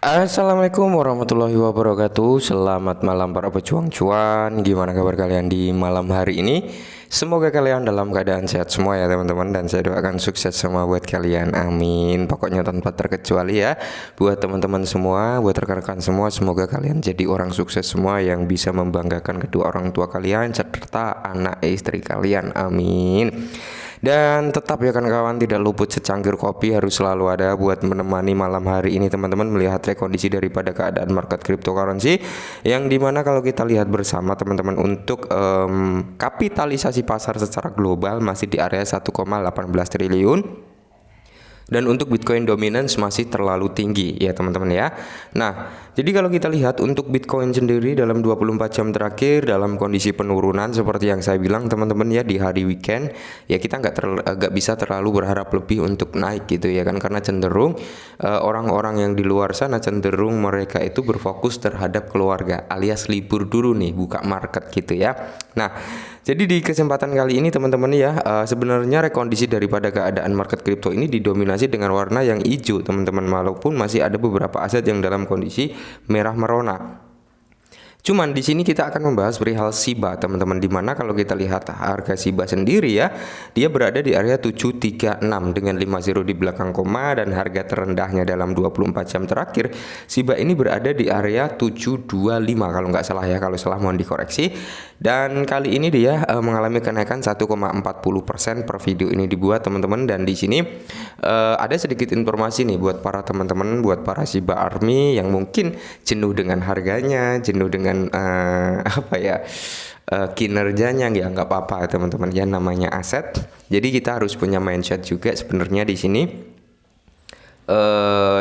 Assalamualaikum warahmatullahi wabarakatuh. Selamat malam para pejuang cuan. Gimana kabar kalian di malam hari ini? Semoga kalian dalam keadaan sehat semua ya teman-teman. Dan saya doakan sukses semua buat kalian, amin. Pokoknya tanpa terkecuali ya. Buat teman-teman semua, buat rekan-rekan semua, semoga kalian jadi orang sukses semua yang bisa membanggakan kedua orang tua kalian serta anak istri kalian, amin. Dan tetap ya kan kawan, tidak luput secangkir kopi harus selalu ada buat menemani malam hari ini teman-teman, melihat rekondisi daripada keadaan market cryptocurrency, yang dimana kalau kita lihat bersama teman-teman untuk kapitalisasi pasar secara global masih di area 1,18 triliun. Dan untuk Bitcoin dominance masih terlalu tinggi ya teman-teman ya. Nah, jadi kalau kita lihat untuk Bitcoin sendiri dalam 24 jam terakhir dalam kondisi penurunan seperti yang saya bilang teman-teman ya, di hari weekend ya kita nggak bisa terlalu berharap lebih untuk naik gitu ya kan, karena cenderung orang-orang yang di luar sana cenderung mereka itu berfokus terhadap keluarga alias libur dulu nih, buka market gitu ya. Nah, jadi di kesempatan kali ini teman-teman ya, sebenarnya rekondisi daripada keadaan market kripto ini didominasi dengan warna yang hijau teman-teman, walaupun masih ada beberapa aset yang dalam kondisi merah merona. Cuman di sini kita akan membahas perihal Shiba teman-teman, dimana kalau kita lihat harga Shiba sendiri ya, dia berada di area 736 dengan 50 di belakang koma, dan harga terendahnya dalam 24 jam terakhir Shiba ini berada di area 725 kalau nggak salah ya, kalau salah mohon dikoreksi. Dan kali ini dia mengalami kenaikan 1,40% per video ini dibuat teman-teman. Dan di sini ada sedikit informasi nih buat para teman-teman, buat para Shiba Army yang mungkin jenuh dengan harganya, jenuh dengan kinerjanya. Nggak apa-apa teman-teman ya, namanya aset. Jadi kita harus punya mindset juga sebenarnya di sini.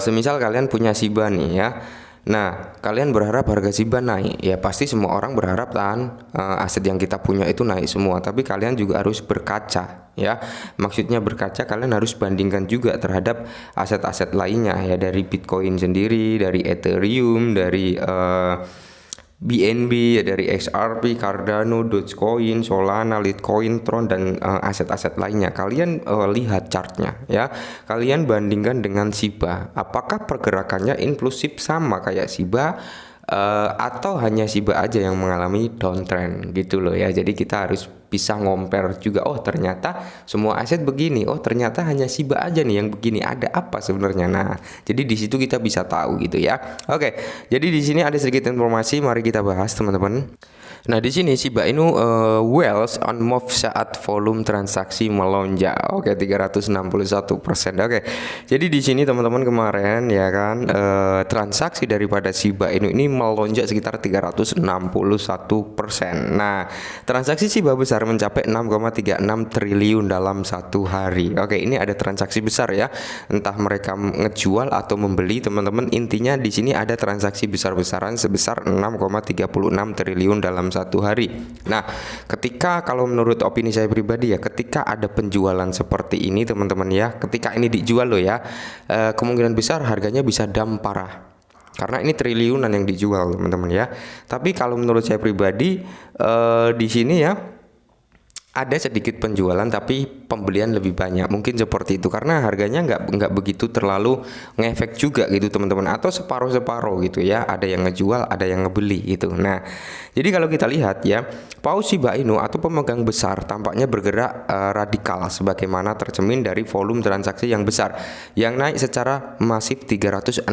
Semisal kalian punya Shiba nih ya, nah kalian berharap harga Shiba naik ya, pasti semua orang berharap kan aset yang kita punya itu naik semua. Tapi kalian juga harus berkaca ya, maksudnya berkaca, kalian harus bandingkan juga terhadap aset-aset lainnya ya, dari Bitcoin sendiri, dari Ethereum, dari BNB ya, dari XRP, Cardano, Dogecoin, Solana, Litecoin, Tron, dan aset-aset lainnya. Kalian lihat chartnya ya, kalian bandingkan dengan Shiba, apakah pergerakannya inklusif sama kayak Shiba atau hanya Shiba aja yang mengalami downtrend gitu loh ya. Jadi kita harus bisa ngomper juga, oh ternyata semua aset begini, oh ternyata hanya Shiba aja nih yang begini, ada apa sebenarnya. Nah, jadi di situ kita bisa tahu gitu ya. Oke, jadi di sini ada sedikit informasi, mari kita bahas teman-teman. Nah, di sini Shiba Inu Wells on move saat volume transaksi melonjak. Oke, 361%. Oke. Jadi di sini teman-teman kemarin ya kan, transaksi daripada Shiba Inu ini melonjak sekitar 361%. Nah, transaksi Shiba besar mencapai 6,36 triliun dalam satu hari. Oke, ini ada transaksi besar ya. Entah mereka ngejual atau membeli teman-teman, intinya di sini ada transaksi besar-besaran sebesar 6,36 triliun dalam satu hari. Nah, ketika kalau menurut opini saya pribadi ya, ketika ada penjualan seperti ini teman-teman ya, ketika ini dijual loh ya, kemungkinan besar harganya bisa dump parah, karena ini triliunan yang dijual teman-teman ya. Tapi kalau menurut saya pribadi di sini ya ada sedikit penjualan tapi pembelian lebih banyak, mungkin seperti itu, karena harganya nggak begitu terlalu ngefek juga gitu teman-teman, atau separuh-separuh gitu ya, ada yang ngejual ada yang ngebeli gitu. Nah, jadi kalau kita lihat ya, paus Shiba Inu atau pemegang besar tampaknya bergerak radikal sebagaimana tercermin dari volume transaksi yang besar yang naik secara masif 361,39%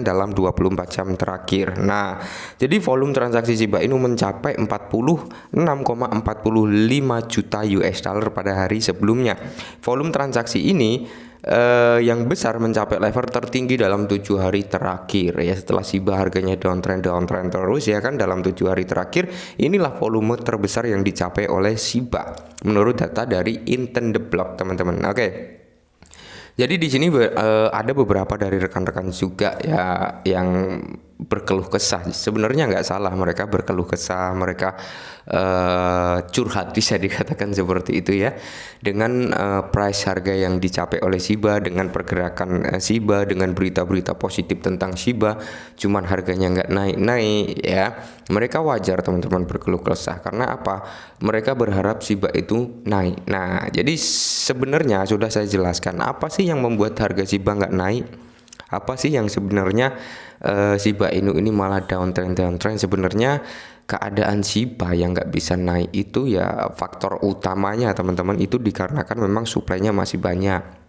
dalam 24 jam terakhir. Nah, jadi volume transaksi Shiba Inu mencapai 46,45 juta US dollar pada hari sebelumnya. Volume transaksi ini yang besar mencapai level tertinggi dalam 7 hari terakhir ya, setelah Shiba harganya downtrend terus ya kan. Dalam 7 hari terakhir inilah volume terbesar yang dicapai oleh Shiba menurut data dari Intent the Block teman-teman. Oke. Jadi di sini ada beberapa dari rekan-rekan juga ya yang berkeluh kesah. Sebenarnya nggak salah mereka berkeluh kesah, mereka curhat bisa dikatakan seperti itu ya, dengan price harga yang dicapai oleh Shiba, dengan pergerakan Shiba, dengan berita-berita positif tentang Shiba, cuman harganya nggak naik-naik ya. Mereka wajar teman-teman berkeluh kesah, karena apa? Mereka berharap Shiba itu naik. Nah, jadi sebenarnya sudah saya jelaskan apa sih yang membuat harga Shiba nggak naik. Apa sih yang sebenarnya Shiba Inu ini malah downtrend? Sebenarnya keadaan Shiba yang nggak bisa naik itu ya faktor utamanya teman-teman itu dikarenakan memang suplainya masih banyak.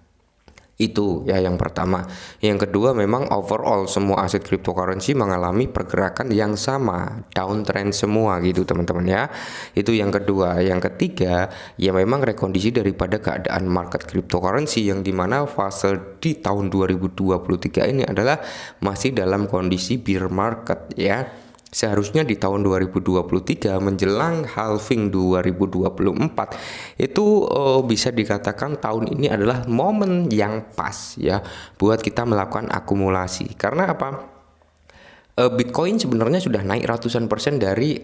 Itu ya yang pertama. Yang kedua memang overall semua aset cryptocurrency mengalami pergerakan yang sama, downtrend semua gitu teman-teman ya. Itu yang kedua. Yang ketiga ya memang rekondisi daripada keadaan market cryptocurrency yang dimana fase di tahun 2023 ini adalah masih dalam kondisi bear market ya. Seharusnya di tahun 2023 menjelang halving 2024 itu bisa dikatakan tahun ini adalah momen yang pas ya buat kita melakukan akumulasi. Karena apa? Bitcoin sebenarnya sudah naik ratusan persen dari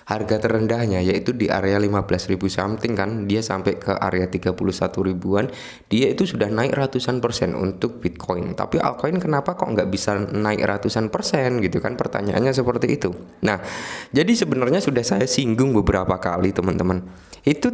harga terendahnya yaitu di area 15.000 something kan, dia sampai ke area 31 ribuan, dia itu sudah naik ratusan persen untuk Bitcoin. Tapi altcoin kenapa kok nggak bisa naik ratusan persen gitu kan, pertanyaannya seperti itu. Nah jadi sebenarnya sudah saya singgung beberapa kali teman-teman, itu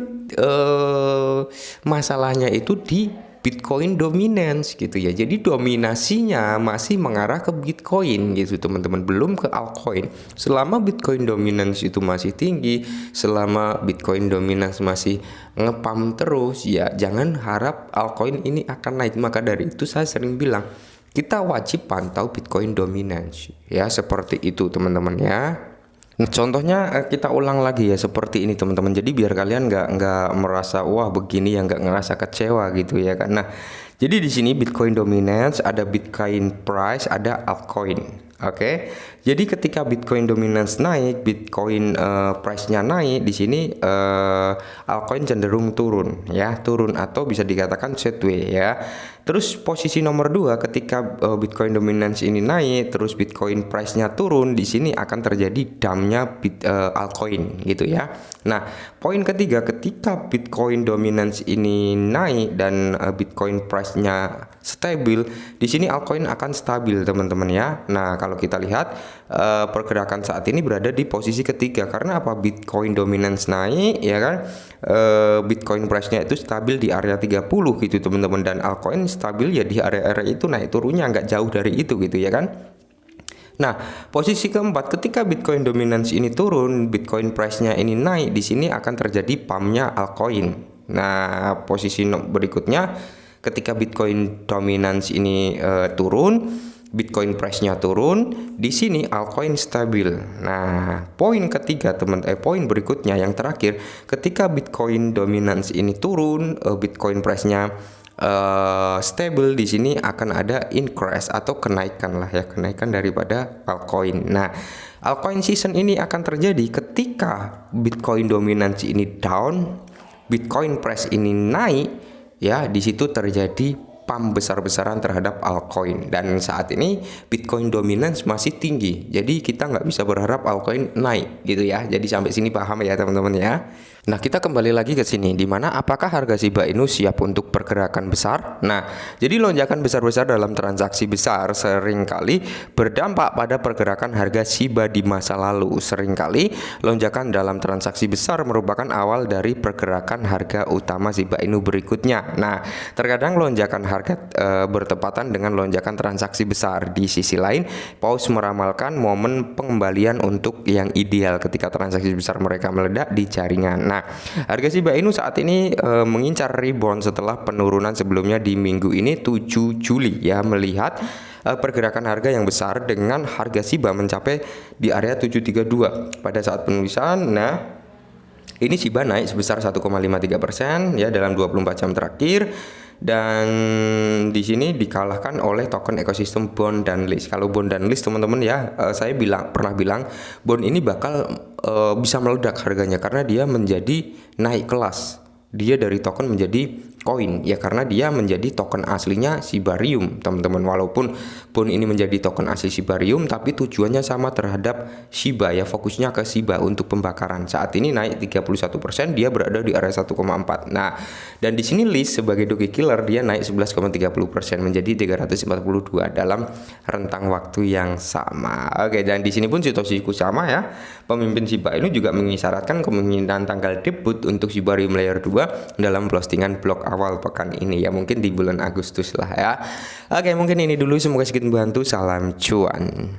masalahnya itu di Bitcoin dominance gitu ya. Jadi dominasinya masih mengarah ke Bitcoin gitu teman-teman, belum ke altcoin. Selama Bitcoin dominance itu masih tinggi, selama Bitcoin dominance masih ngepam terus ya jangan harap altcoin ini akan naik. Maka dari itu saya sering bilang kita wajib pantau Bitcoin dominance ya, seperti itu teman-teman ya. Nah, contohnya kita ulang lagi ya seperti ini teman-teman. Jadi biar kalian nggak merasa wah begini ya, nggak ngerasa kecewa gitu ya kan. Nah, jadi di sini Bitcoin dominance, ada Bitcoin price, ada altcoin. Oke. Jadi ketika Bitcoin dominance naik, Bitcoin price-nya naik, di sini altcoin cenderung turun ya, turun atau bisa dikatakan sideways ya. Terus posisi nomor 2 ketika Bitcoin dominance ini naik, terus Bitcoin price-nya turun, di sini akan terjadi dumpnya altcoin gitu ya. Nah, poin ketiga ketika Bitcoin dominance ini naik dan Bitcoin price-nya stabil, di sini altcoin akan stabil teman-teman ya. Nah, kalau kita lihat pergerakan saat ini berada di posisi ketiga karena apa? Bitcoin dominance naik ya kan, Bitcoin price-nya itu stabil di area 30 gitu teman-teman, dan altcoin stabil ya di area-area itu, naik turunnya nggak jauh dari itu gitu ya kan. Nah, posisi keempat ketika Bitcoin dominance ini turun, Bitcoin price-nya ini naik, di sini akan terjadi pumpnya altcoin. Nah, posisi berikutnya ketika Bitcoin dominance ini turun, Bitcoin price-nya turun, di sini altcoin stabil. Nah, poin ketiga poin berikutnya yang terakhir, ketika Bitcoin dominance ini turun, Bitcoin price-nya stable, di sini akan ada increase atau kenaikan lah ya, kenaikan daripada altcoin. Nah, altcoin season ini akan terjadi ketika Bitcoin dominance ini down, Bitcoin price ini naik ya, di situ terjadi pump besar-besaran terhadap altcoin. Dan saat ini Bitcoin dominance masih tinggi, jadi kita nggak bisa berharap altcoin naik gitu ya. Jadi sampai sini paham ya teman-teman ya. Nah, kita kembali lagi ke sini, dimana apakah harga Shiba Inu siap untuk pergerakan besar? Nah, jadi lonjakan besar-besar dalam transaksi besar seringkali berdampak pada pergerakan harga Shiba di masa lalu. Seringkali lonjakan dalam transaksi besar merupakan awal dari pergerakan harga utama Shiba Inu berikutnya. Nah, terkadang lonjakan harga bertepatan dengan lonjakan transaksi besar. Di sisi lain, Paus meramalkan momen pengembalian untuk yang ideal ketika transaksi besar mereka meledak di jaringan. Nah, harga Shiba Inu saat ini mengincar rebound setelah penurunan sebelumnya di minggu ini 7 Juli ya, melihat pergerakan harga yang besar dengan harga Shiba mencapai di area 732 pada saat penulisan. Nah, ini Shiba naik sebesar 1,53% ya dalam 24 jam terakhir, dan di sini dikalahkan oleh token ekosistem Bond dan List. Kalau Bond dan List teman-teman ya, saya pernah bilang Bond ini bakal bisa meledak harganya karena dia menjadi naik kelas. Dia dari token menjadi koin ya, karena dia menjadi token aslinya Shibarium teman-teman. Walaupun Bond ini menjadi token asli Shibarium, tapi tujuannya sama terhadap Shiba ya, fokusnya ke Shiba untuk pembakaran. Saat ini naik 31%, dia berada di area 1,4. Nah, dan di sini List sebagai doge killer dia naik 11,30% menjadi 342 dalam rentang waktu yang sama. Oke, dan di sini pun situasiku sama ya. Pemimpin Shiba Inu juga mengisyaratkan kemungkinan tanggal debut untuk Shibarium Layer 2 dalam postingan blog awal pekan ini ya, mungkin di bulan Agustus lah ya. Oke, mungkin ini dulu, semoga sedikit membantu. Salam cuan.